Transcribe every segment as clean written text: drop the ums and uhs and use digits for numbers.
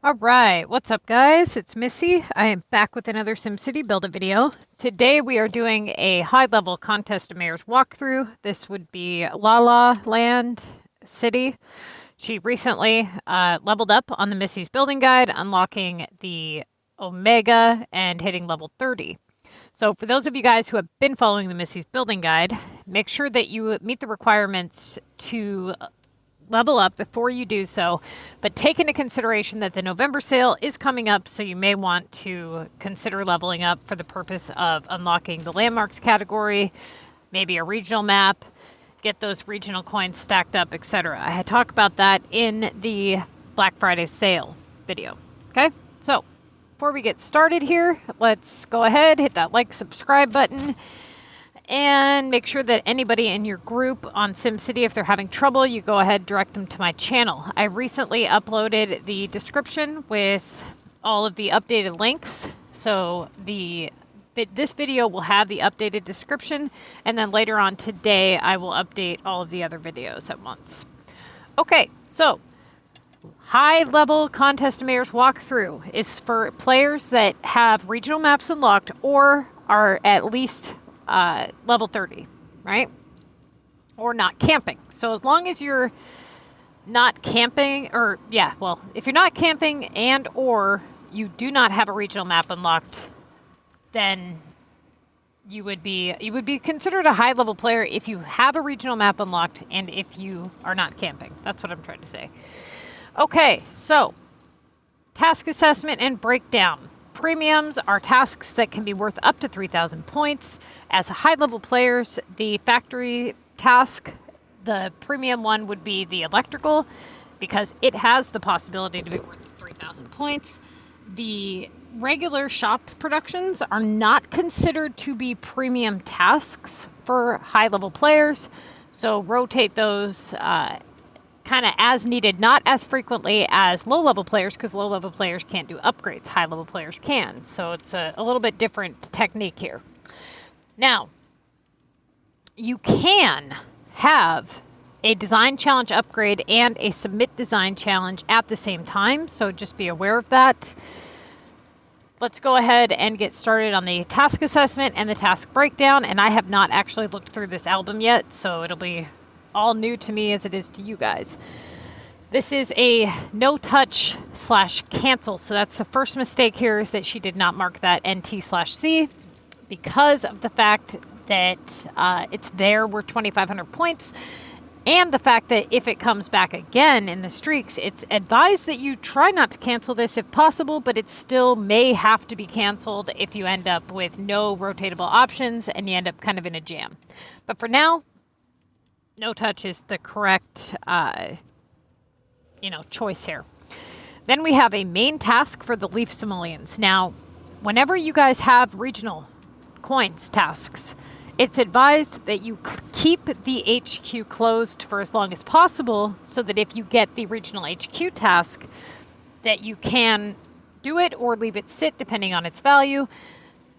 All right, what's up guys? It's Missy. I am back with another SimCity Build-It video. Today we are doing a high-level Contest of Mayors walkthrough. This would be Lalaland City. She recently leveled up on the Missy's Building Guide, unlocking the Omega and hitting level 30. So for those of you guys who have been following the Missy's Building Guide, make sure that you meet the requirements to level up before you do so, but take into consideration that the November sale is coming up, so you may want to consider leveling up for the purpose of unlocking the landmarks category, maybe a regional map, get those regional coins stacked up, etc. I had talked about that in the Black Friday sale video. Okay, so before we get started here, let's go ahead, hit that like, subscribe button, and make sure that anybody in your group on SimCity, if they're having trouble, you go ahead, direct them to my channel. I recently uploaded the description with all of the updated links. So this video will have the updated description, and then later on today, I will update all of the other videos at once. Okay, so high-level Contest of Mayors walkthrough is for players that have regional maps unlocked or are at least level 30, right? Or not camping. So as long as you're not camping, or if you're not camping and or you do not have a regional map unlocked, then you would be considered a high level player if you have a regional map unlocked and if you are not camping. That's what I'm trying to say. Okay, so task assessment and breakdown. Premiums are tasks that can be worth up to 3,000 points. As high-level players, the factory task, the premium one would be the electrical, because it has the possibility to be worth 3,000 points. The regular shop productions are not considered to be premium tasks for high-level players, so rotate those kind of as needed, not as frequently as low-level players, because low-level players can't do upgrades. High-level players can. So it's a little bit different technique here. Now, you can have a design challenge upgrade and a submit design challenge at the same time, so just be aware of that. Let's go ahead and get started on the task assessment and the task breakdown, and I have not actually looked through this album yet, so it'll be all new to me as it is to you guys. This is a no-touch / cancel. So that's the first mistake here, is that she did not mark that NT/C because of the fact that it's there worth 2,500 points, and the fact that if it comes back again in the streaks, it's advised that you try not to cancel this if possible, but it still may have to be canceled if you end up with no rotatable options and you end up kind of in a jam. But for now, no touch is the correct, choice here. Then we have a main task for the Leaf Simoleons. Now, whenever you guys have regional coins tasks, it's advised that you keep the HQ closed for as long as possible, so that if you get the regional HQ task, that you can do it or leave it sit depending on its value.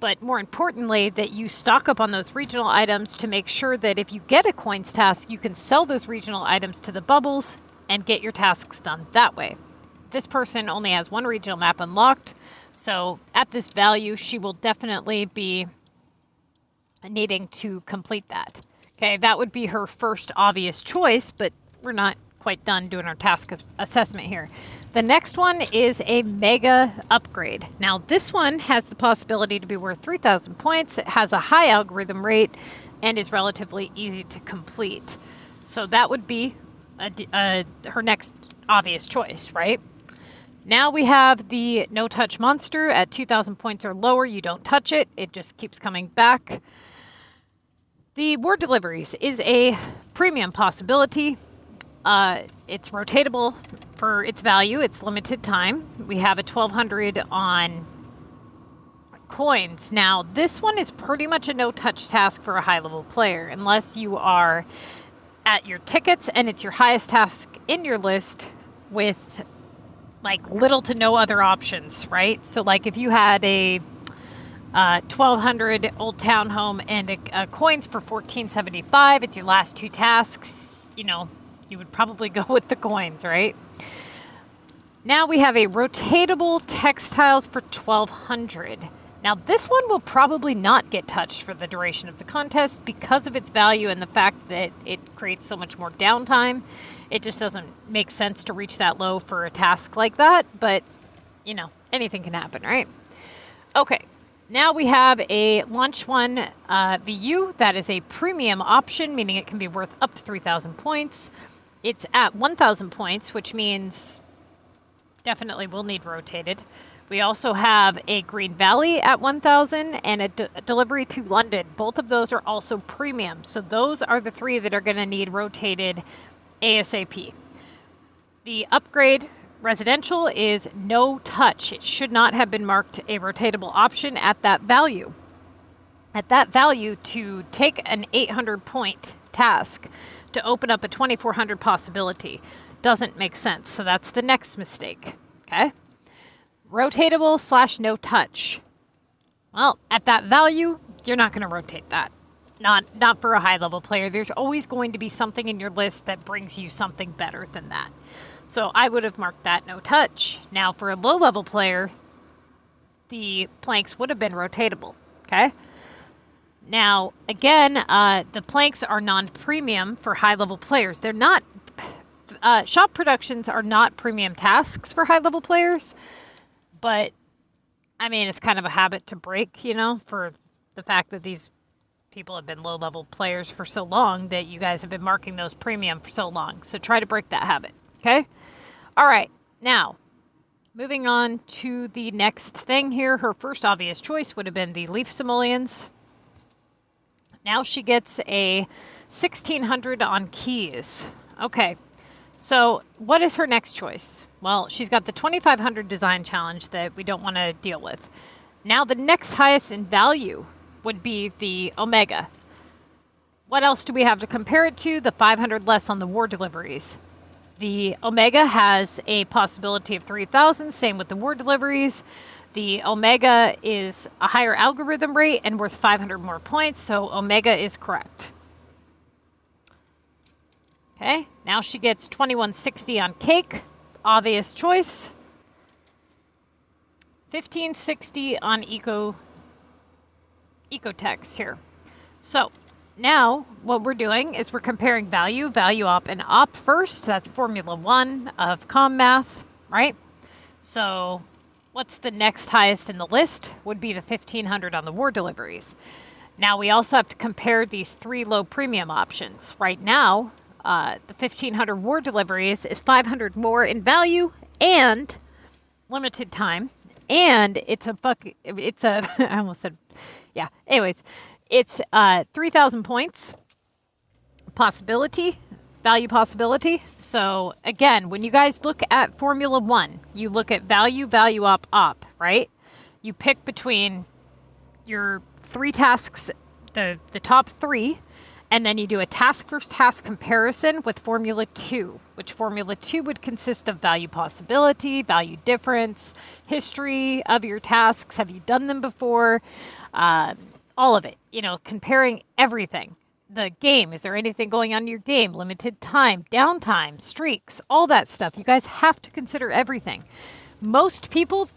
But more importantly, that you stock up on those regional items to make sure that if you get a coins task, you can sell those regional items to the bubbles and get your tasks done that way. This person only has one regional map unlocked, so at this value, she will definitely be needing to complete that. Okay, that would be her first obvious choice, but we're not quite done doing our task assessment here. The next one is a mega upgrade. Now, this one has the possibility to be worth 3,000 points. It has a high algorithm rate and is relatively easy to complete. So that would be her next obvious choice, right? Now we have the no-touch monster at 2,000 points or lower. You don't touch it. It just keeps coming back. The word deliveries is a premium possibility. It's rotatable for its value. It's limited time. We have a 1,200 on coins. Now, this one is pretty much a no-touch task for a high-level player, unless you are at your tickets and it's your highest task in your list with like little to no other options, right? So like if you had a 1,200 old townhome and a coins for 1,475, it's your last two tasks, you would probably go with the coins, right? Now we have a rotatable textiles for 1,200. Now this one will probably not get touched for the duration of the contest because of its value and the fact that it creates so much more downtime. It just doesn't make sense to reach that low for a task like that, but you know, anything can happen, right? Okay, now we have a Launch One VU. That is a premium option, meaning it can be worth up to 3,000 points. It's at 1,000 points, which means definitely will need rotated. We also have a Green Valley at 1,000 and a delivery to London. Both of those are also premium. So those are the three that are going to need rotated ASAP. The upgrade residential is no touch. It should not have been marked a rotatable option at that value. At that value, to take an 800 point task to open up a 2,400 possibility doesn't make sense. So that's the next mistake. Okay. Rotatable / no touch. Well, at that value, you're not going to rotate that. Not for a high level player. There's always going to be something in your list that brings you something better than that. So I would have marked that no touch. Now for a low level player, the planks would have been rotatable. Okay. Now, again, the planks are non-premium for high level players. They're not, shop productions are not premium tasks for high level players. But, I mean, it's kind of a habit to break, you know, for the fact that these people have been low-level players for so long that you guys have been marking those premium for so long. So try to break that habit, okay? All right, now, moving on to the next thing here. Her first obvious choice would have been the Leaf Simoleons. Now she gets a 1,600 on keys. Okay, so what is her next choice? Well, she's got the 2,500 design challenge that we don't want to deal with. Now the next highest in value would be the Omega. What else do we have to compare it to? The 500 less on the war deliveries. The Omega has a possibility of 3,000, same with the war deliveries. The Omega is a higher algorithm rate and worth 500 more points, so Omega is correct. Okay, now she gets 2,160 on cake. Obvious choice. 1,560 on Ecotex here. So now what we're doing is we're comparing value op, and op first. That's Formula 1 of comm math, right? So what's the next highest in the list? Would be the 1,500 on the war deliveries. Now we also have to compare these three low premium options. Right now, the 1,500 war deliveries is 500 more in value and limited time, and it's I almost said, yeah. Anyways, it's 3,000 points value possibility. So again, when you guys look at Formula 1, you look at value op, right? You pick between your three tasks, the top three. And then you do a task versus task comparison with Formula 2, which Formula 2 would consist of value possibility, value difference, history of your tasks. Have you done them before? All of it, you know, comparing everything. The game, is there anything going on in your game? Limited time, downtime, streaks, all that stuff. You guys have to consider everything. Most people,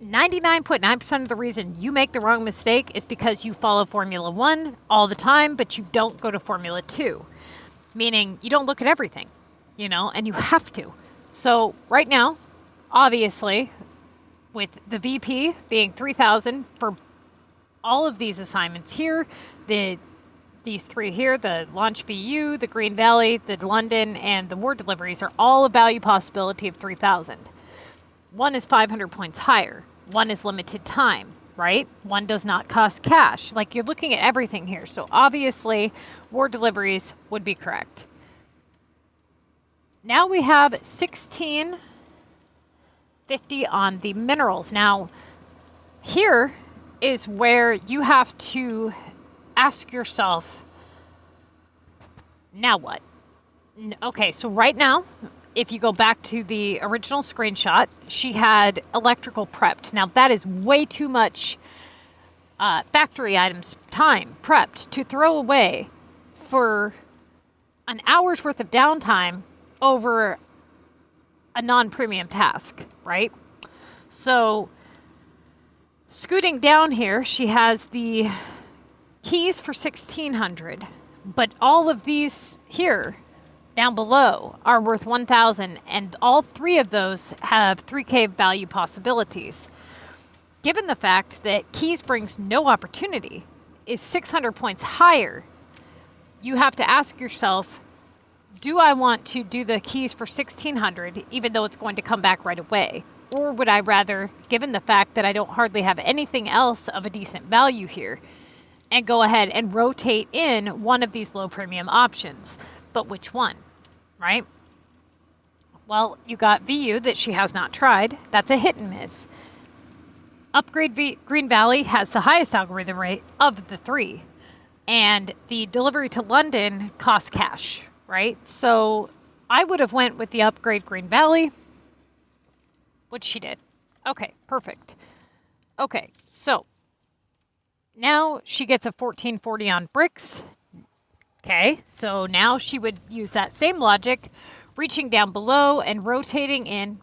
99.9% of the reason you make the wrong mistake is because you follow Formula 1 all the time, but you don't go to Formula 2. Meaning you don't look at everything, you know, and you have to. So right now, obviously, with the VP being 3,000 for all of these assignments here, these three here, the Launch VU, the Green Valley, the London, and the war deliveries are all a value possibility of 3,000. One is 500 points higher. One is limited time, right? One does not cost cash. Like, you're looking at everything here. So obviously, war deliveries would be correct. Now we have 1,650 on the minerals. Now, here is where you have to ask yourself, now what? Okay, so right now, if you go back to the original screenshot, she had electrical prepped. Now that is way too much factory items time prepped to throw away for an hour's worth of downtime over a non-premium task, right? So scooting down here, she has the keys for 1,600, but all of these here down below are worth 1,000, and all three of those have 3K value possibilities. Given the fact that keys brings no opportunity, is 600 points higher, you have to ask yourself, do I want to do the keys for 1,600 even though it's going to come back right away? Or would I rather, given the fact that I don't hardly have anything else of a decent value here, and go ahead and rotate in one of these low premium options? But which one, right? Well, you got VU that she has not tried. That's a hit and miss. Upgrade Green Valley has the highest algorithm rate of the three. And the delivery to London costs cash, right? So I would have went with the upgrade Green Valley, which she did. Okay, perfect. Okay, so now she gets a 1440 on bricks. Okay, so now she would use that same logic, reaching down below and rotating in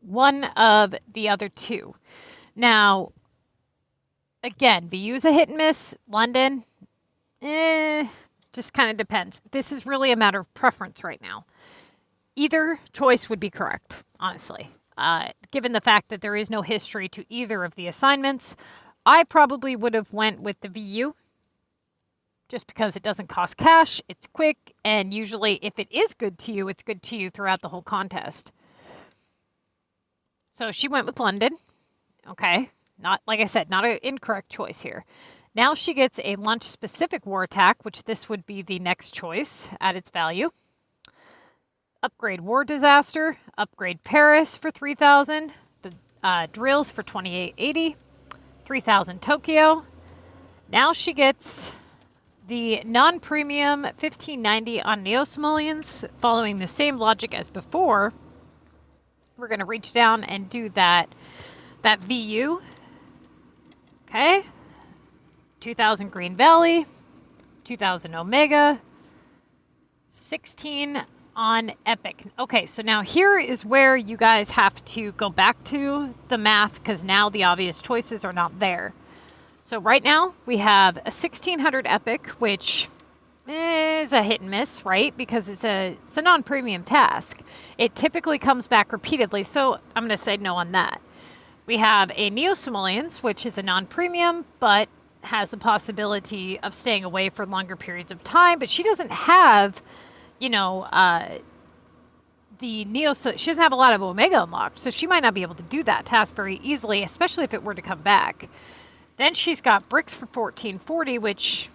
one of the other two. Now, again, VU is a hit and miss. London, just kind of depends. This is really a matter of preference right now. Either choice would be correct, honestly. Given the fact that there is no history to either of the assignments, I probably would have went with the VU just because it doesn't cost cash, it's quick, and usually if it is good to you, it's good to you throughout the whole contest. So she went with London. Okay. Not, like I said, not an incorrect choice here. Now she gets a launch-specific war attack, which this would be the next choice at its value. Upgrade War Disaster. Upgrade Paris for 3,000. Drills for 2,880. 3,000 Tokyo. Now she gets the non-premium 1,590 on Neo-Simoleons, following the same logic as before. We're going to reach down and do that VU. Okay. 2,000 Green Valley. 2,000 Omega. 16 on Epic. Okay, so now here is where you guys have to go back to the math, because now the obvious choices are not there. So right now we have a 1,600 Epic, which is a hit and miss, right? Because it's a non-premium task. It typically comes back repeatedly, so I'm going to say no on that. We have a Neo-Simoleons, which is a non-premium, but has the possibility of staying away for longer periods of time. But she doesn't have, she doesn't have a lot of Omega unlocked, so she might not be able to do that task very easily, especially if it were to come back. Then she's got bricks for 1,440, which,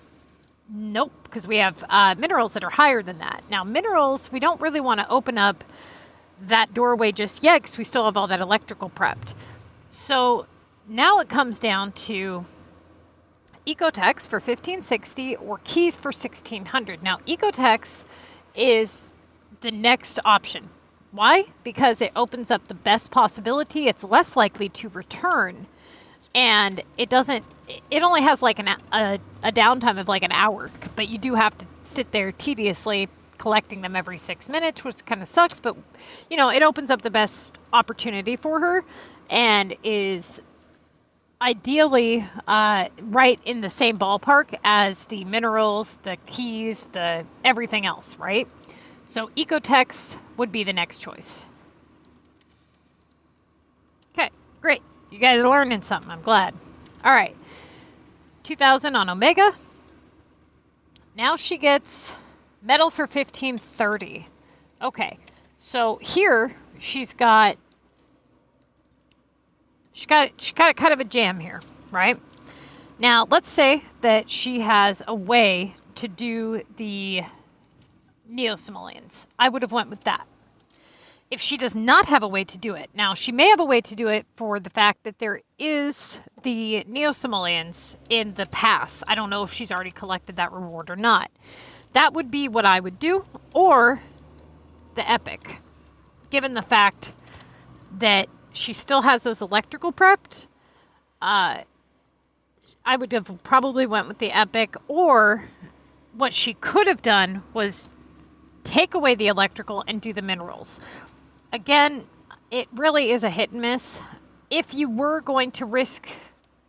nope, because we have minerals that are higher than that. Now, minerals, we don't really want to open up that doorway just yet because we still have all that electrical prepped. So now it comes down to Ecotex for 1,560 or keys for 1,600. Now, Ecotex is the next option. Why? Because it opens up the best possibility. It's less likely to return. And it only has like a downtime of like an hour, but you do have to sit there tediously collecting them every 6 minutes, which kind of sucks, but it opens up the best opportunity for her and is ideally right in the same ballpark as the minerals, the keys, the everything else, right? So Ecotex would be the next choice. Okay, great. You guys are learning something. I'm glad. All right. 2,000 on Omega. Now she gets metal for 1,530. Okay. So here she's got kind of a jam here, right? Now, let's say that she has a way to do the Neo-Simoleons. I would have went with that. If she does not have a way to do it, now she may have a way to do it for the fact that there is the Neo-Simoleons in the pass. I don't know if she's already collected that reward or not. That would be what I would do, or the Epic, given the fact that she still has those electrical prepped. I would have probably went with the Epic, or what she could have done was take away the electrical and do the minerals. Again, it really is a hit and miss. If you were going to risk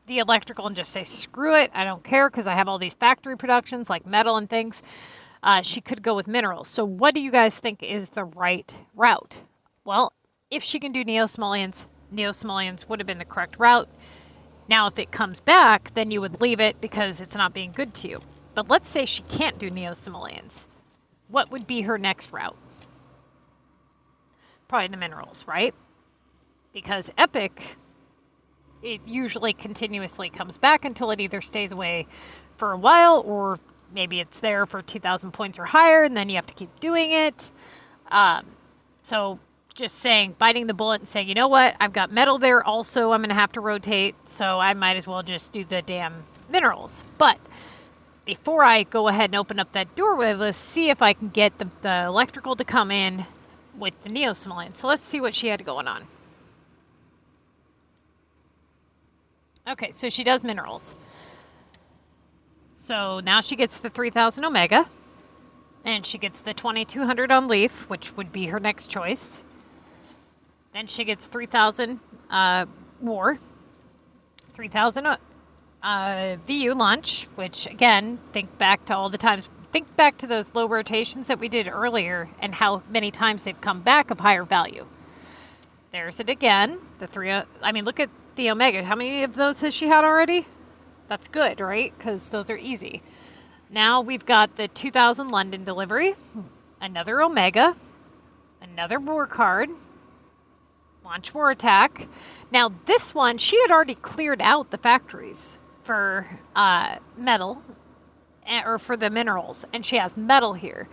the electrical and just say, screw it, I don't care because I have all these factory productions like metal and things, she could go with minerals. So what do you guys think is the right route? Well, if she can do neo-simoleons, neo-simoleons would have been the correct route. Now, if it comes back, then you would leave it because it's not being good to you. But let's say she can't do neo-simoleons. What would be her next route? Probably the minerals, right? Because epic, it usually continuously comes back until it either stays away for a while or maybe it's there for 2,000 points or higher and then you have to keep doing it. So just saying, biting the bullet and saying, you know what, I've got metal there also, I'm going to have to rotate, so I might as well just do the damn minerals. But before I go ahead and open up that doorway, let's see if I can get the electrical to come in with the neo-simoleons. So let's see what she had going on. Okay, so she does minerals. So now she gets the 3,000 Omega, and she gets the 2,200 on Leaf, which would be her next choice. Then she gets 3,000 War, 3,000 VU Launch, which again, think back to those low rotations that we did earlier and how many times they've come back of higher value. There's it again. Look at the Omega. How many of those has she had already? That's good, right? Because those are easy. Now we've got the 2,000 London delivery, another Omega, another War card, Launch War Attack. Now this one, she had already cleared out the factories for metal, or for the minerals, and she has metal here.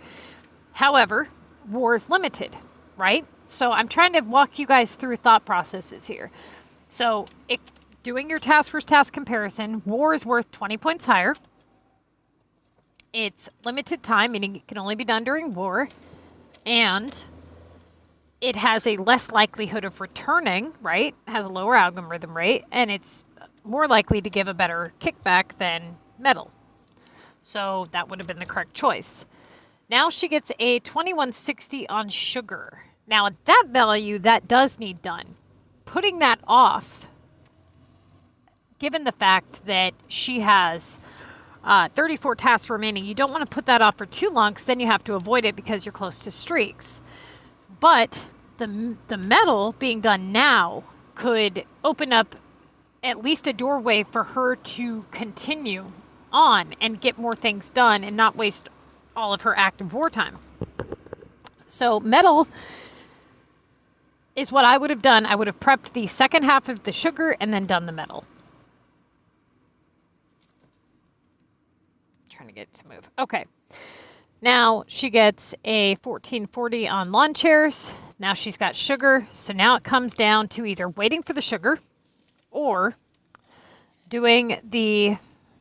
However, War is limited, right? So I'm trying to walk you guys through thought processes here. So doing your task versus task comparison, War is worth 20 points higher. It's limited time, meaning it can only be done during War. And it has a less likelihood of returning, right? It has a lower algorithm rate, and it's more likely to give a better kickback than metal. So that would have been the correct choice. Now she gets a 2160 on sugar. Now at that value, that does need done. Putting that off, given the fact that she has 34 tasks remaining, you don't want to put that off for too long because then you have to avoid it because you're close to streaks. But the metal being done now could open up at least a doorway for her to continue on and get more things done and not waste all of her active war time. So metal is what I would have done. I would have prepped the second half of the sugar and then done the metal. Trying to get it to move. Okay. Now she gets a 1440 on lawn chairs. Now she's got sugar. So now it comes down to either waiting for the sugar or doing the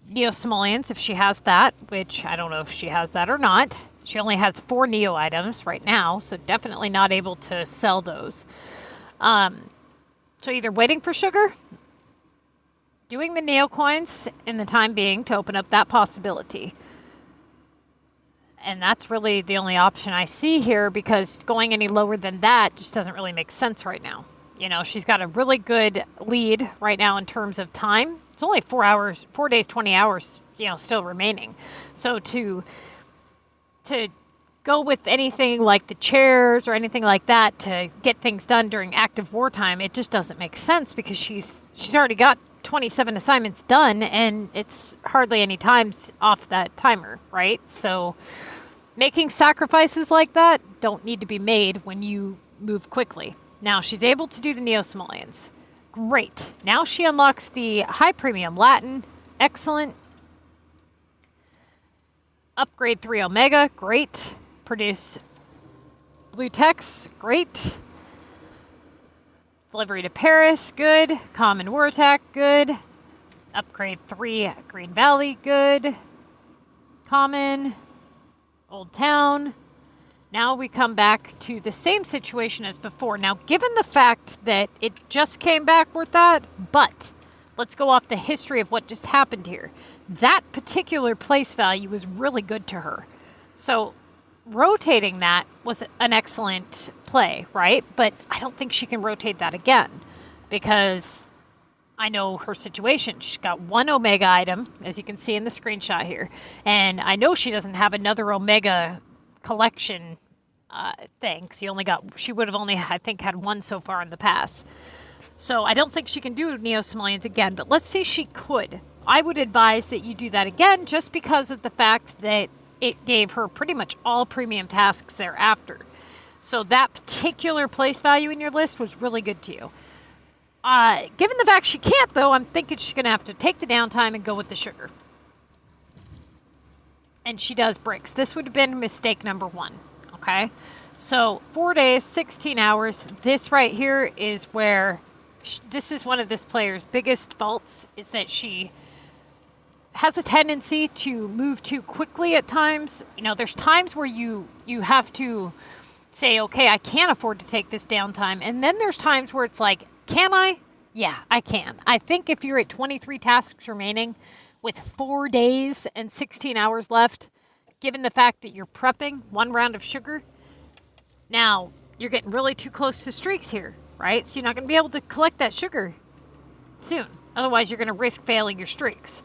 neo-simoleons if she has that, which I don't know if she has that or not. She only has 4 neo items right now, so definitely not able to sell those. So either waiting for sugar, doing the neo coins in the time being to open up that possibility. And that's really the only option I see here, because going any lower than that just doesn't really make sense right now. You know, she's got a really good lead right now in terms of time. It's only 4 days, 20 hours, still remaining. So to go with anything like the chairs or anything like that to get things done during active wartime, it just doesn't make sense, because she's already got 27 assignments done and it's hardly any times off that timer, right? So making sacrifices like that don't need to be made when you move quickly. Now she's able to do the neo-simoleons. Great. Now she unlocks the high premium Latin. Excellent. Upgrade 3 Omega. Great. Produce blue text. Great. Delivery to Paris. Good. Common War Attack. Good. Upgrade 3 Green Valley. Good. Common. Old Town. Now we come back to the same situation as before. Now, given the fact that it just came back with that, but let's go off the history of what just happened here. That particular place value was really good to her. So rotating that was an excellent play, right? But I don't think she can rotate that again because I know her situation. She's got one Omega item, as you can see in the screenshot here. And I know she doesn't have another Omega collection thing. She would have only, I think, had one so far in the past. So I don't think she can do Neo-Simoleons again, but let's say she could. I would advise that you do that again just because of the fact that it gave her pretty much all premium tasks thereafter. So that particular place value in your list was really good to you. Given the fact she can't, though, I'm thinking she's going to have to take the downtime and go with the sugar. And she does bricks. This would have been mistake number 1, okay? So 4 days, 16 hours. This right here is where, this is one of this player's biggest faults, is that she has a tendency to move too quickly at times. You know, there's times where you have to say, okay, I can't afford to take this downtime. And then there's times where it's like, can I? Yeah, I can. I think if you're at 23 tasks remaining with 4 days and 16 hours left, given the fact that you're prepping 1 round of sugar, now you're getting really too close to streaks here, right? So you're not going to be able to collect that sugar soon. Otherwise, you're going to risk failing your streaks.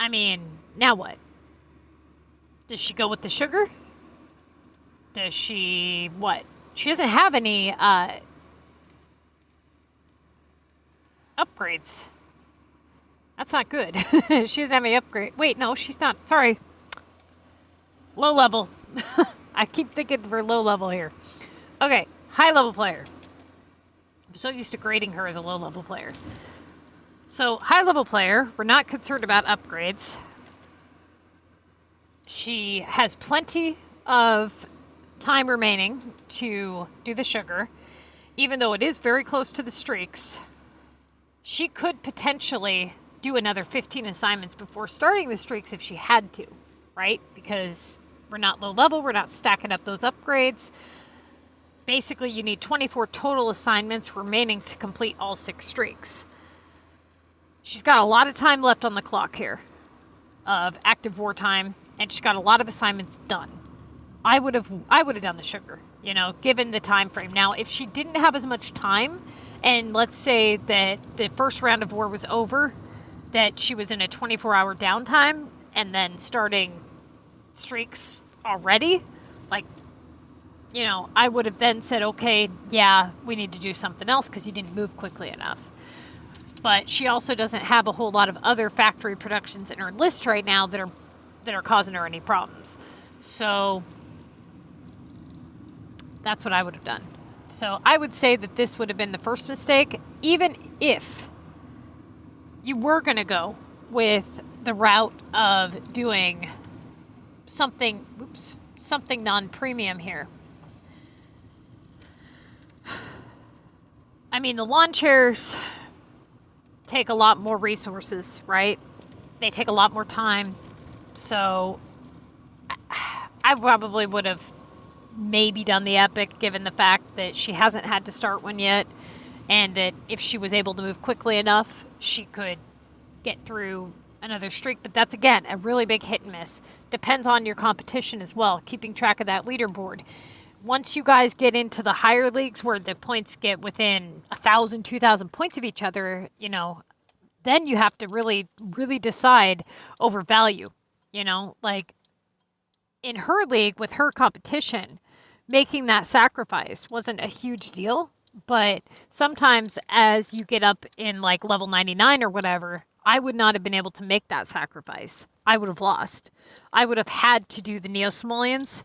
I mean, now what? Does she go with the sugar? Does she, what? She doesn't have any upgrades. That's not good. She doesn't have any upgrade. Wait, no, she's not. Sorry. Low level. I keep thinking we're low level here. Okay, high level player. I'm so used to grading her as a low level player. So, high level player, we're not concerned about upgrades. She has plenty of time remaining to do the sugar. Even though it is very close to the streaks, she could potentially do another 15 assignments before starting the streaks if she had to, right? Because we're not low level, we're not stacking up those upgrades. Basically, you need 24 total assignments remaining to complete all 6 streaks. She's got a lot of time left on the clock here of active war time, and she's got a lot of assignments done. I would have done the sugar, you know, given the time frame. Now, if she didn't have as much time, and let's say that the first round of war was over, that she was in a 24-hour downtime, and then starting streaks already, like, you know, I would have then said, okay, yeah, we need to do something else because you didn't move quickly enough. But she also doesn't have a whole lot of other factory productions in her list right now that are causing her any problems. So that's what I would have done. So I would say that this would have been the first mistake, even if you were going to go with the route of doing something non-premium here. I mean, the lawn chairs take a lot more resources, right? They take a lot more time. So I probably would have maybe done the epic, given the fact that she hasn't had to start one yet, and that if she was able to move quickly enough, she could get through another streak. But that's, again, a really big hit and miss. Depends on your competition as well, keeping track of that leaderboard. Once you guys get into the higher leagues where the points get within 1,000, 2,000 points of each other, you know, then you have to really, really decide over value. You know, like in her league with her competition, making that sacrifice wasn't a huge deal. But sometimes as you get up in like level 99 or whatever, I would not have been able to make that sacrifice. I would have lost. I would have had to do the Neo-Simoleons.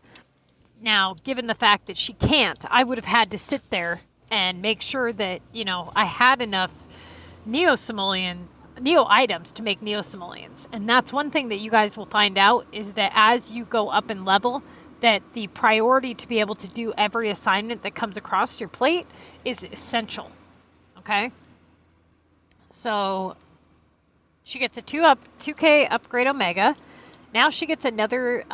Now, given the fact that she can't, I would have had to sit there and make sure that, you know, I had enough Neo items to make Neo-Simoleons. And that's one thing that you guys will find out, is that as you go up in level, that the priority to be able to do every assignment that comes across your plate is essential. Okay? So she gets a 2K upgrade Omega. Now she gets another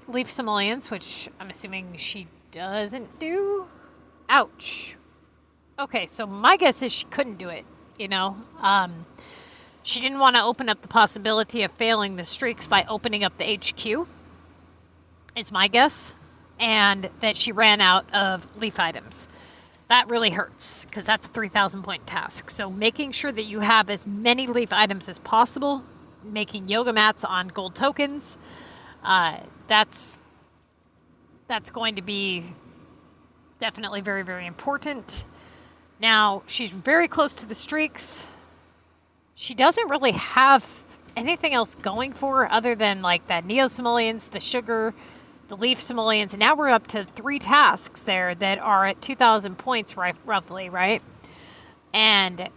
Leaf Simoleons, which I'm assuming she doesn't do. Ouch. Okay, so my guess is she couldn't do it, you know. She didn't want to open up the possibility of failing the streaks by opening up the HQ. is my guess, and that she ran out of leaf items. That really hurts because that's a 3,000 point task. So making sure that you have as many leaf items as possible, making yoga mats on gold tokens, that's going to be definitely very, very important. Now, she's very close to the streaks. She doesn't really have anything else going for her other than like that neo-simoleons, the sugar, the leaf simoleons, and now we're up to 3 tasks there that are at 2,000 points roughly, right? And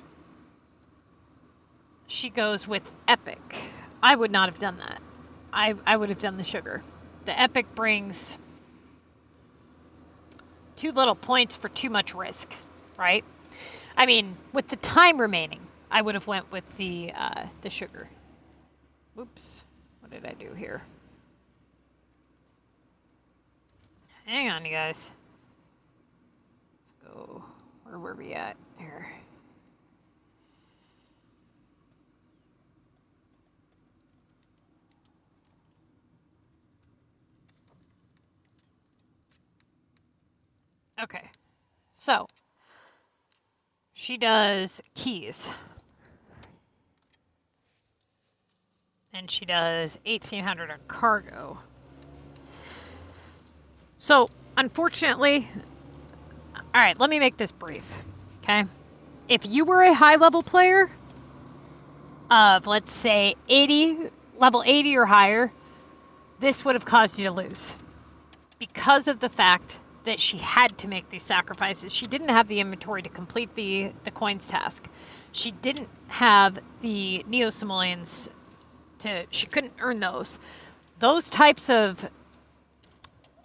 she goes with epic. I would not have done that. I would have done the sugar. The epic brings too little points for too much risk, right? I mean, with the time remaining, I would have went with the sugar. Whoops, what did I do here? Hang on, you guys. Let's go. Where were we at? Here. Okay. So, she does keys. And she does 1,800 on cargo. So, unfortunately, all right, let me make this brief, okay? If you were a high-level player of, let's say, level 80 or higher, this would have caused you to lose because of the fact that she had to make these sacrifices. She didn't have the inventory to complete the coins task. She didn't have the neo-simoleons she couldn't earn those. Those types of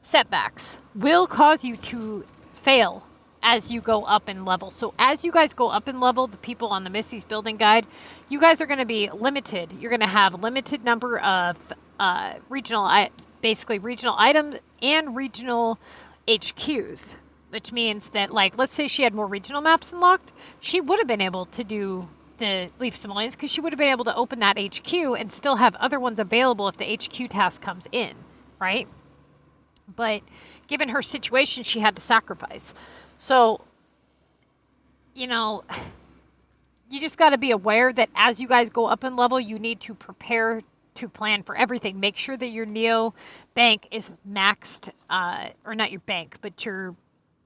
setbacks will cause you to fail as you go up in level. So as you guys go up in level, the people on the Missy's Building Guide, you guys are going to be limited. You're going to have a limited number of regional items and regional HQs, which means that, like, let's say she had more regional maps unlocked, she would have been able to do the leaf simoleons because she would have been able to open that HQ and still have other ones available if the HQ task comes in, right? But given her situation, she had to sacrifice. So, you know, you just got to be aware that as you guys go up in level, you need to prepare to plan for everything. Make sure that your Neo bank is maxed, or not your bank, but your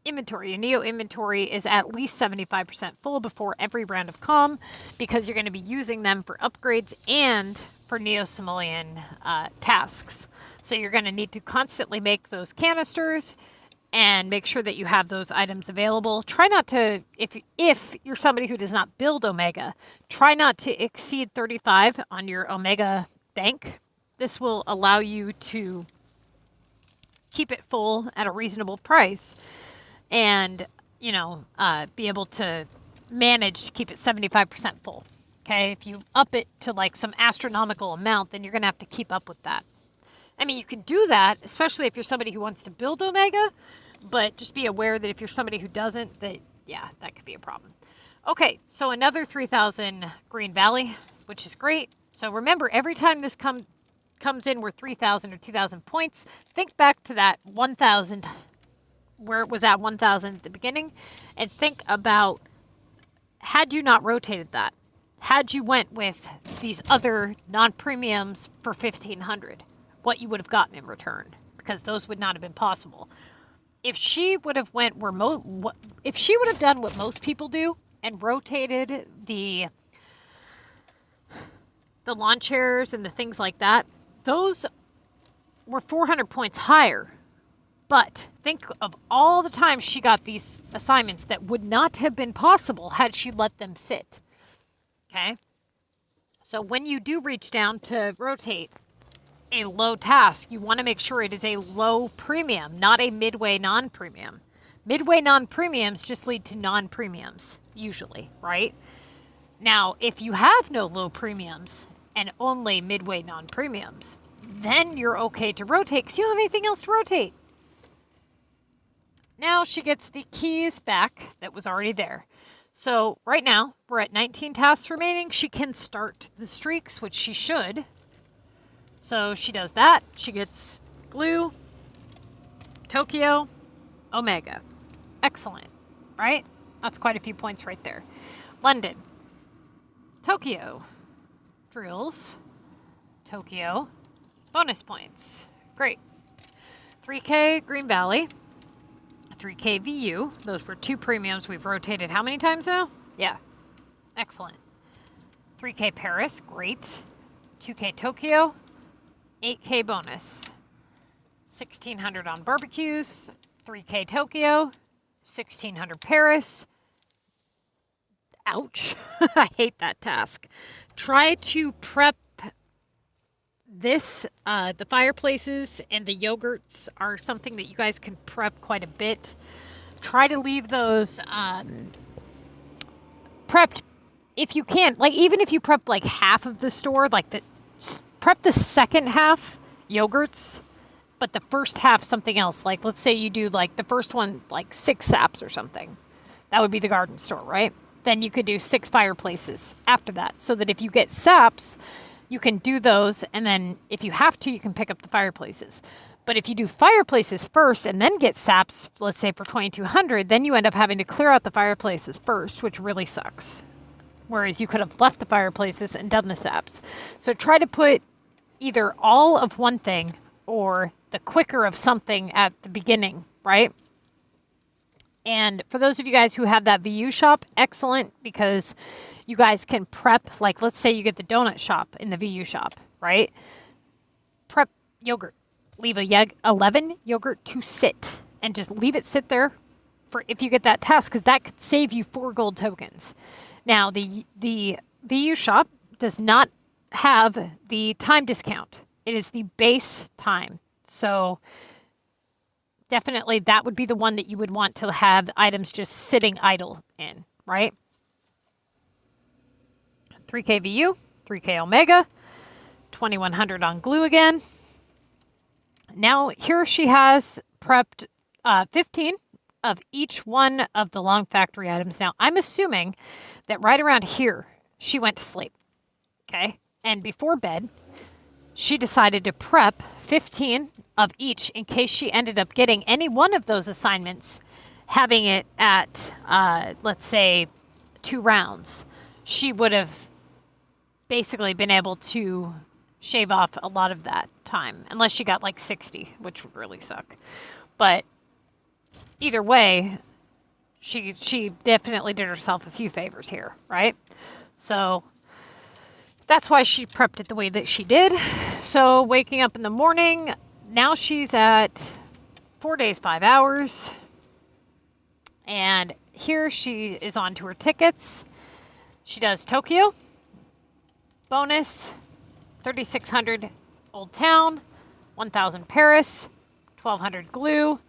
inventory. Your Neo inventory is at least 75% full before every round of comm, because you're going to be using them for upgrades and for Neo Simoleon tasks. So you're going to need to constantly make those canisters and make sure that you have those items available. Try not to, if you're somebody who does not build Omega, try not to exceed 35 on your Omega bank. This will allow you to keep it full at a reasonable price and, you know, be able to manage to keep it 75% full. Okay, if you up it to like some astronomical amount, then you're going to have to keep up with that. I mean, you can do that, especially if you're somebody who wants to build Omega, but just be aware that if you're somebody who doesn't, that could be a problem. Okay, so another 3,000 Green Valley, which is great. So remember, every time this comes in, we're 3,000 or 2,000 points. Think back to that 1,000, where it was at 1,000 at the beginning, and think about, had you not rotated that, had you went with these other non-premiums for 1,500, what you would have gotten in return, because those would not have been possible. If she would have went if she would have done what most people do and rotated the lawn chairs and the things like that, those were 400 points higher. But think of all the times she got these assignments that would not have been possible had she let them sit. Okay? So when you do reach down to rotate a low task, you want to make sure it is a low premium, not a midway non-premium. Midway non-premiums just lead to non-premiums, usually, right? Now, if you have no low premiums and only midway non-premiums, then you're okay to rotate because you don't have anything else to rotate. Now she gets the keys back that was already there. So right now, we're at 19 tasks remaining. She can start the streaks, which she should. So she does that. She gets glue. Tokyo, Omega. Excellent, right? That's quite a few points right there. London, Tokyo, drills, Tokyo, bonus points. Great. 3K, Green Valley, 3K VU. Those were 2 premiums we've rotated how many times now? Yeah, excellent. 3K Paris, great. 2K Tokyo, 8K bonus. 1,600 on barbecues, 3K Tokyo, 1,600 Paris. Ouch. I hate that task. Try to prep this. The fireplaces and the yogurts are something that you guys can prep quite a bit. Try to leave those prepped if you can. Like, even if you prep like half of the store, like prep the second half yogurts, but the first half something else. Like, let's say you do like the first one, like 6 saps or something. That would be the garden store, right? Then you could do 6 fireplaces after that, so that if you get saps, you can do those, and then if you have to, you can pick up the fireplaces. But if you do fireplaces first and then get saps, let's say for 2,200, then you end up having to clear out the fireplaces first, which really sucks. Whereas you could have left the fireplaces and done the saps. So try to put either all of one thing or the quicker of something at the beginning, right? And for those of you guys who have that VU shop, excellent, because you guys can prep, like let's say you get the donut shop in the VU shop, right? Prep yogurt. Leave 11 yogurt to sit and just leave it sit there for if you get that task, because that could save you 4 gold tokens. Now, the VU shop does not have the time discount. It is the base time. So definitely that would be the one that you would want to have items just sitting idle in, right? 3K VU, 3K Omega, 2,100 on glue again. Now here she has prepped 15 of each one of the long factory items. Now I'm assuming that right around here she went to sleep, okay? And before bed, she decided to prep 15 of each in case she ended up getting any one of those assignments, having it at, let's say, 2 rounds. She would have basically been able to shave off a lot of that time, unless she got like 60, which would really suck. But either way, she definitely did herself a few favors here, right? So that's why she prepped it the way that she did. So waking up in the morning, now she's at 4 days, 5 hours. And here she is on to her tickets. She does Tokyo, bonus, 3,600 Old Town, 1,000 Paris, 1,200 Glue,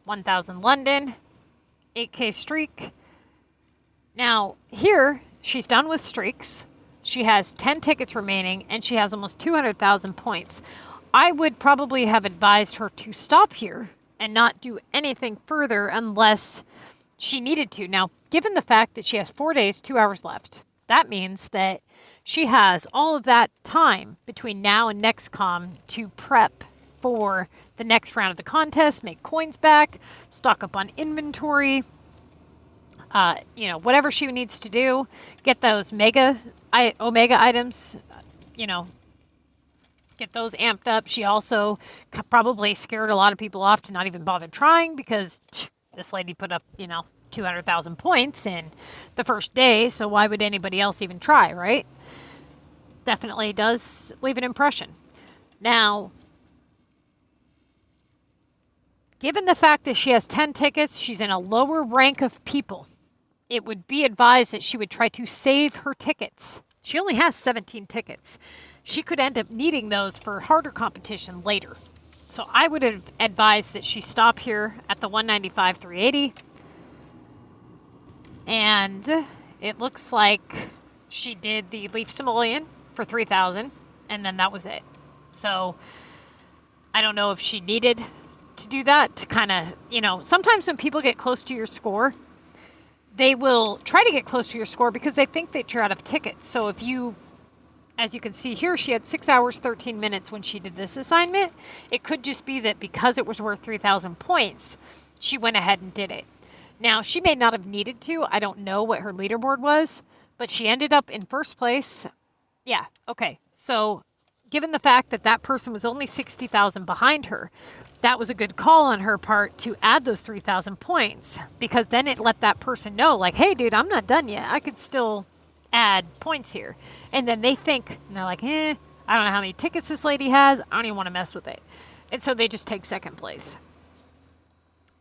1,000 London, 8K Streak. Now here she's done with streaks. She has 10 tickets remaining, and she has almost 200,000 points. I would probably have advised her to stop here and not do anything further unless she needed to. Now, given the fact that she has 4 days, 2 hours left, that means that she has all of that time between now and next com to prep for the next round of the contest, make coins back, stock up on inventory, whatever she needs to do, get those Omega items, get those amped up. She also probably scared a lot of people off to not even bother trying, because this lady put up, 200,000 points in the first day. So why would anybody else even try, right? Definitely does leave an impression. Now, given the fact that she has 10 tickets, she's in a lower rank of people. It would be advised that she would try to save her tickets. She only has 17 tickets. She could end up needing those for harder competition later. So I would have advised that she stop here at the 195, 380. And it looks like she did the Leaf Simoleon for 3,000, and then that was it. So I don't know if she needed to do that to kind of, sometimes when people get close to your score, they will try to get close to your score because they think that you're out of tickets. So if you as you can see here, she had 6 hours, 13 minutes when she did this assignment. It could just be that because it was worth 3,000 points, she went ahead and did it. Now, she may not have needed to. I don't know what her leaderboard was, but she ended up in first place. Yeah, okay. So given the fact that that person was only 60,000 behind her, that was a good call on her part to add those 3,000 points, because then it let that person know, like, hey, dude, I'm not done yet. I could still add points here. And then they think, and they're like, I don't know how many tickets this lady has. I don't even want to mess with it. And so they just take second place.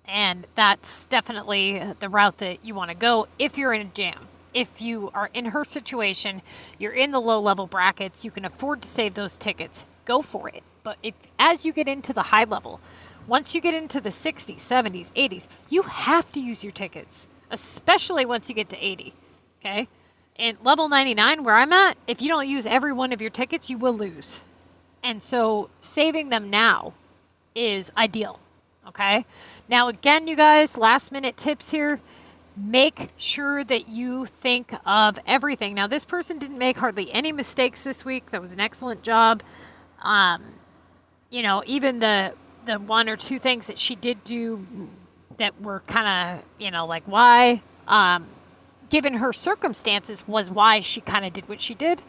And that's definitely the route that you want to go if you're in a jam. If you are in her situation, you're in the low level brackets, you can afford to save those tickets, go for it. But if as you get into the high level, once you get into the 60s, 70s, 80s, you have to use your tickets, especially once you get to 80, okay? And level 99, where I'm at, if you don't use every one of your tickets, you will lose. And so saving them now is ideal, okay? Now, again, you guys, last minute tips here. Make sure that you think of everything. Now, this person didn't make hardly any mistakes this week. That was an excellent job. You know, even the one or two things that she did do that were kind of, you know, like why, given her circumstances, was why she kind of did what she did.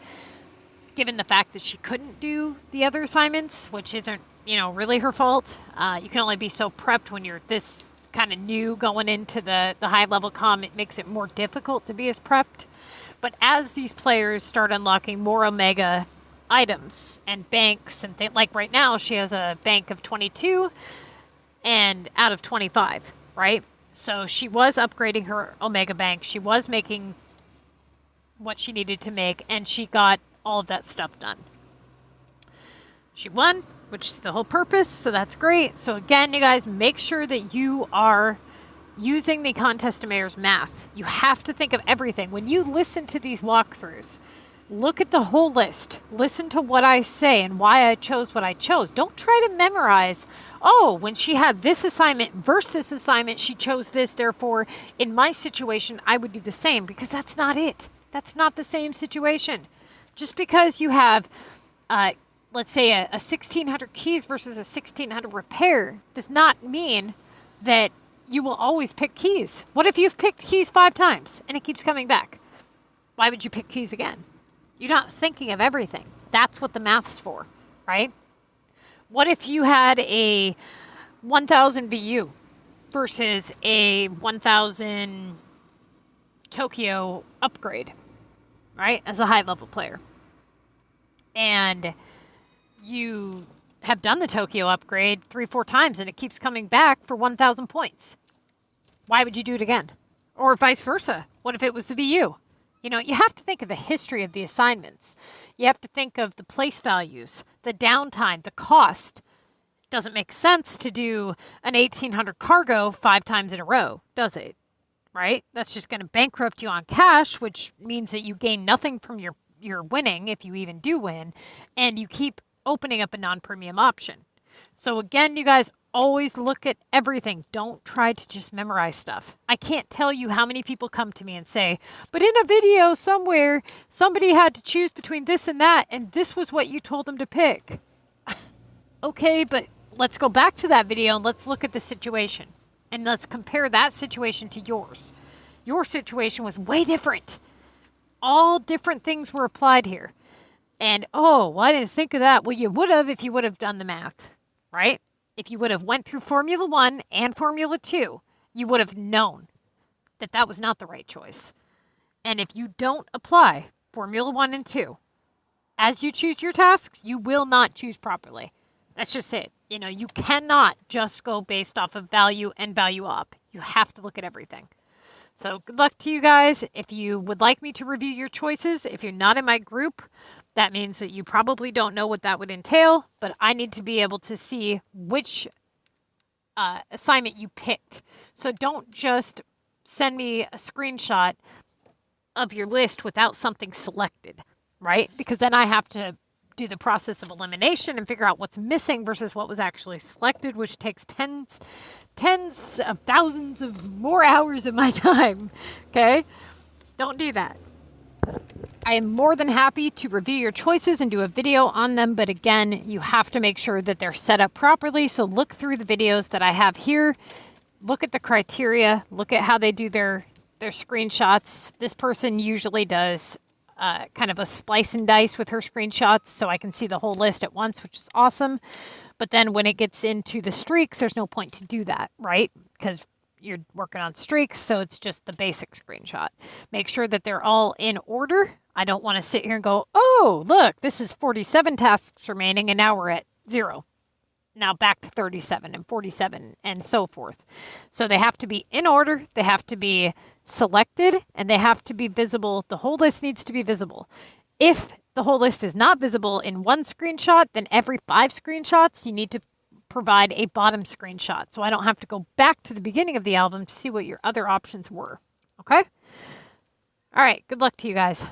Given the fact that she couldn't do the other assignments, which isn't, you know, really her fault. You can only be so prepped when you're this kind of new going into the high level comm. It makes it more difficult to be as prepped. But as these players start unlocking more Omega items and banks and things, like right now she has a bank of 22 and out of 25, right? So she was upgrading her Omega bank. She was making what she needed to make, and she got all of that stuff done. She won, which is the whole purpose, so that's great. So again, you guys, make sure that you are using the Contest of Mayors math. You have to think of everything. When you listen to these walkthroughs, look at the whole list. Listen to what I say and why I chose what I chose. Don't try to memorize, oh, when she had this assignment versus this assignment, she chose this, therefore, in my situation, I would do the same, because that's not it. That's not the same situation. Just because you have let's say a 1600 keys versus a 1600 repair does not mean that you will always pick keys. What if you've picked keys 5 times and it keeps coming back? Why would you pick keys again? You're not thinking of everything. That's what the math's for, right? What if you had a 1000 VU versus a 1000 Tokyo upgrade, right? As a high level player. And you have done the Tokyo upgrade 3-4 times and it keeps coming back for 1,000 points. Why would you do it again? Or vice versa. What if it was the VU? You know, you have to think of the history of the assignments. You have to think of the place values, the downtime, the cost. It doesn't make sense to do an 1800 cargo 5 times in a row, does it? Right? That's just going to bankrupt you on cash, which means that you gain nothing from your winning, if you even do win, and you keep opening up a non-premium option. So again, you guys, always look at everything. Don't try to just memorize stuff. I can't tell you how many people come to me and say, but in a video somewhere, somebody had to choose between this and that, and this was what you told them to pick. Okay, but let's go back to that video and let's look at the situation. And let's compare that situation to yours. Your situation was way different. All different things were applied here. And, oh, well, I didn't think of that. Well, you would have if you would have done the math, right? If you would have went through Formula 1 and Formula 2, you would have known that that was not the right choice. And if you don't apply Formula 1 and 2, as you choose your tasks, you will not choose properly. That's just it. You know, you cannot just go based off of value and value up. You have to look at everything. So good luck to you guys. If you would like me to review your choices, if you're not in my group, that means that you probably don't know what that would entail, but I need to be able to see which assignment you picked. So don't just send me a screenshot of your list without something selected, right? Because then I have to do the process of elimination and figure out what's missing versus what was actually selected, which takes tens of thousands of more hours of my time, okay? Don't do that. I am more than happy to review your choices and do a video on them, but again, you have to make sure that they're set up properly. So look through the videos that I have here, look at the criteria, look at how they do their screenshots. This person usually does kind of a splice and dice with her screenshots, so I can see the whole list at once, which is awesome. But then when it gets into the streaks, there's no point to do that, right? Because you're working on streaks, so it's just the basic screenshot. Make sure that they're all in order. I don't want to sit here and go, oh, look, this is 47 tasks remaining, and now we're at 0. Now back to 37 and 47 and so forth. So they have to be in order, they have to be selected, and they have to be visible. The whole list needs to be visible. If the whole list is not visible in one screenshot, then every 5 screenshots, you need to provide a bottom screenshot. So I don't have to go back to the beginning of the album to see what your other options were. Okay? All right, good luck to you guys.